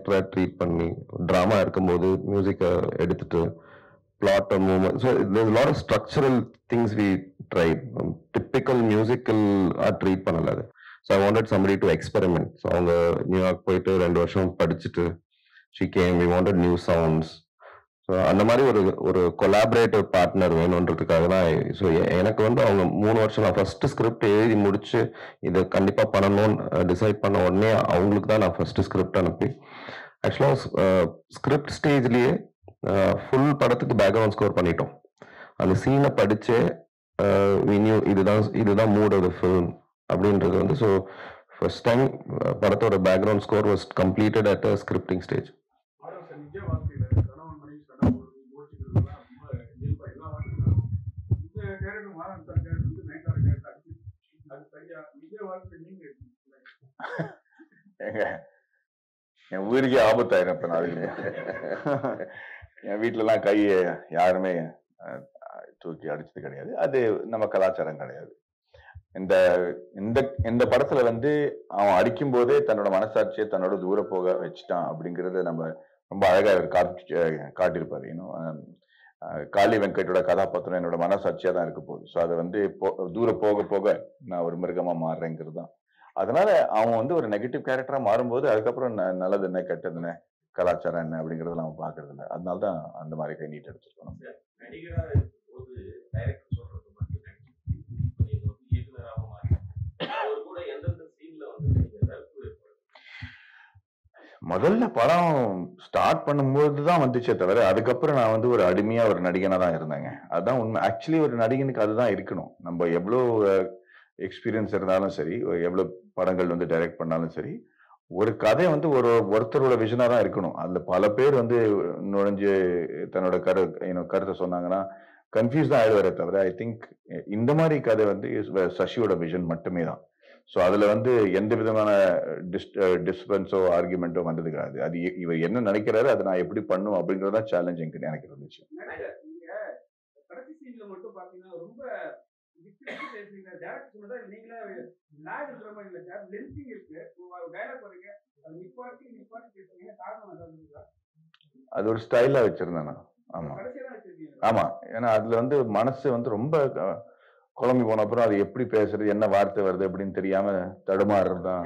கேரக்டரை ட்ரீட் பண்ணி ட்ராமா இருக்கும்போது மியூசிக்கை எடுத்துட்டு plot or movement. So there's a lot of structural things we tried. Typical musical treat பண்ணல அது. So I wanted somebody to experiment. So அவங்க நியூயார்க் போயிட்டு 2 வருஷம் படிச்சுட்டு she came, we wanted new sounds. So அந்த மாதிரி ஒரு கொலாபரேட்டிவ் பார்ட்னர் வேணுன்றதுக்காக தான். ஸோ எனக்கு வந்து அவங்க 3 வருஷம் நான் ஃபர்ஸ்ட் ஸ்கிரிப்ட் எழுதி முடிச்சு இதை கண்டிப்பாக பண்ணணும்னு டிசைட் பண்ண உடனே அவங்களுக்கு தான் நான் ஃபர்ஸ்ட் ஸ்கிரிப்ட் அனுப்பி ஆக்சுவலாக ஸ்கிரிப்ட் ஸ்டேஜ்லேயே ஃபுல் படத்துக்கு பேக்ரவுண்ட் ஸ்கோர் பண்ணிட்டோம். அந்த சீனை படிச்சே இதுதான் மூட் ஆஃப் த ஃபிலிம் அப்படின்றது வந்து. ஸோ ஃபர்ஸ்ட் டைம் படத்தோட background score was completed at a scripting stage. என் உயிருக்கே ஆபத்தாயிரும் இப்ப நாளைக்கு. என் வீட்டுல எல்லாம் கையை யாருமே தூக்கி அடிச்சது கிடையாது. அது நம்ம கலாச்சாரம் கிடையாது. இந்த இந்த இந்த படத்துல வந்து அவன் அடிக்கும் போதே தன்னோட மனசாட்சியை தன்னோட தூர போக வச்சுட்டான் அப்படிங்கறத நம்ம ரொம்ப அழகா காட்டியிருப்பாரு. இன்னும் காளி வெங்கட்டோட கதாபாத்திரம் என்னோட மனசாட்சியா தான் இருக்க போகுது. ஸோ அதை வந்து தூர போக போக நான் ஒரு மிருகமா மாறுறேங்கிறது தான். அதனால அவன் வந்து ஒரு நெகட்டிவ் கேரக்டரா மாறும்போது அதுக்கப்புறம் நல்லது என்ன கெட்டது என்ன கலாச்சாரம் என்ன அப்படிங்கறத நம்ம பாக்குறது இல்லை. அதனாலதான் அந்த மாதிரி கை நீட்டு எடுத்துருக்கோம். முதல்ல படம் ஸ்டார்ட் பண்ணும்போது தான் வந்துச்சே தவிர அதுக்கப்புறம் நான் வந்து ஒரு அடிமையா ஒரு நடிகனா தான் இருந்தேங்க. அதுதான் உண்மை. ஆக்சுவலி ஒரு நடிகனுக்கு அதுதான் இருக்கணும். நம்ம எவ்வளோ எக்ஸ்பீரியன்ஸ் இருந்தாலும் சரி, எவ்வளவு படங்கள் வந்து டைரக்ட் பண்ணாலும் சரி, ஒரு கதை வந்து ஒருத்தரோட விஷனா தான் இருக்கணும். அதுல பல பேர் வந்து நுழைஞ்சு தன்னோட கருத்தை சொன்னாங்கன்னா கன்ஃபியூஸ் தான் ஆயிடுவாரே தவிர ஐ திங்க் இந்த மாதிரி கதை வந்து சசியோட விஷன் மட்டுமே தான். ஸோ அதுல வந்து எந்த விதமான டிஸ்பென்ஸோ ஆர்குமெண்டோ வந்தது கிடையாது. அது இவர் என்ன நினைக்கிறாரு அதை நான் எப்படி பண்ணும் அப்படிங்கறதா சேலஞ்சிங் எனக்கு இருந்துச்சு. அது ஒரு ஸ்டைலா வச்சிருந்தேன். ஆமா ஆமா, ஏன்னா அதுல வந்து மனசு வந்து ரொம்ப குழம்பி போன அப்புறம் அது எப்படி பேசுறது, என்ன வார்த்தை வருது அப்படின்னு தெரியாம தடுமாறுறதுதான்.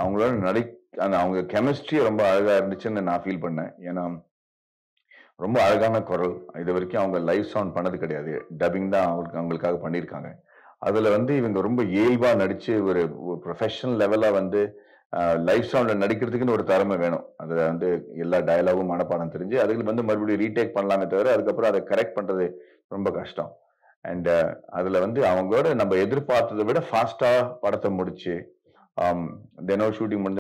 அவங்களோட அவங்க கெமிஸ்ட்ரி ரொம்ப அழகா இருந்துச்சுன்னு நான் ஃபீல் பண்ணேன். ஏன்னா ரொம்ப அழகான குரல். இது வரைக்கும் அவங்க லைவ் சவுண்ட் பண்ணது கிடையாது. டப்பிங் தான் அவங்களுக்காக பண்ணியிருக்காங்க. அதுல வந்து இவங்க ரொம்ப இயல்பா நடிச்சு ஒரு ப்ரொஃபஷனல் லெவலா வந்து லைவ் சவுண்ட்ல நடிக்கிறதுக்குன்னு ஒரு திறமை வேணும். அதுல வந்து எல்லா டயலாகும் மனப்பாடம் தெரிஞ்சு அதுக்கு வந்து மறுபடியும் ரீடேக் பண்ணலாமே தவிர அதுக்கப்புறம் அதை கரெக்ட் பண்றது ரொம்ப கஷ்டம். அண்ட் அதுல வந்து அவங்களோட நம்ம எதிர்பார்த்ததை விட ஃபாஸ்டா படத்தை முடிச்சு தினம் ஷூட்டிங் முடிஞ்ச